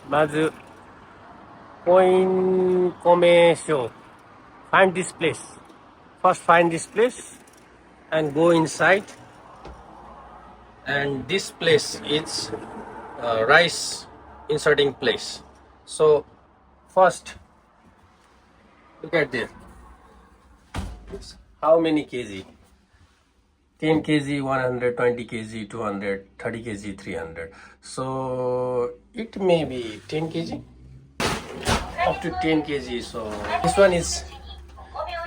まず、コイン米賞 Find this place. First find this place and go inside. And this place is rice inserting place. So first, look at this. How many kg? 10 kg, 120 kg, 200, 30 kg, 300. So it may be 10 kg, up to 10 kg. So this one is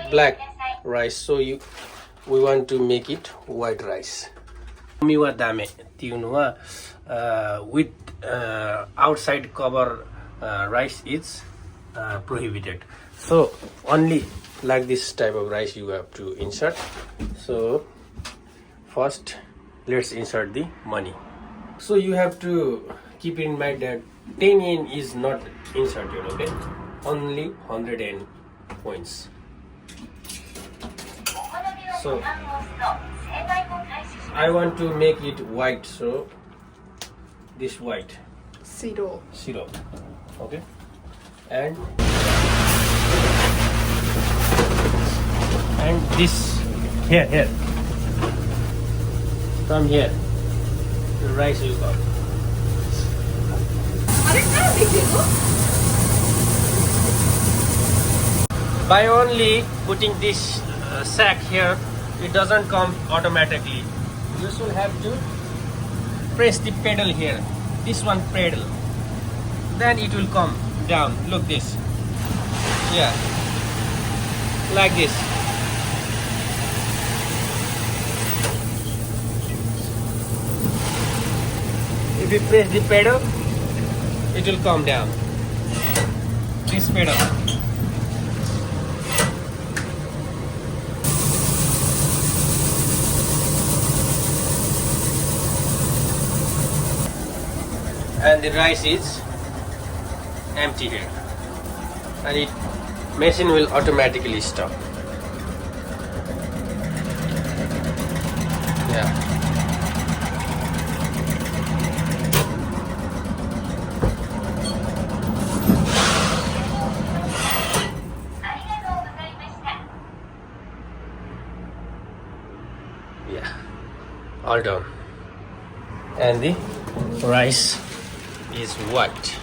black rice. So we want to make it white rice. みはダメっていうのは、with outside cover rice is prohibited. So only like this type of rice you have to insert. So first let's insert the money. So you have to keep in mind that 10 yen is not inserted, okay? Only 100 yen points. So I want to make it white, so this white. Zero. Okay? And this here. From here, the rice will come. By only putting this sack here, it doesn't come automatically. You should have to press the pedal here. This one pedal. Then it will come down. Look this. Yeah. Like this. If you press the pedal, it will come down. This pedal. And the rice is empty here, and it machine will automatically stop. Yeah. Yeah, all done. And the rice is white.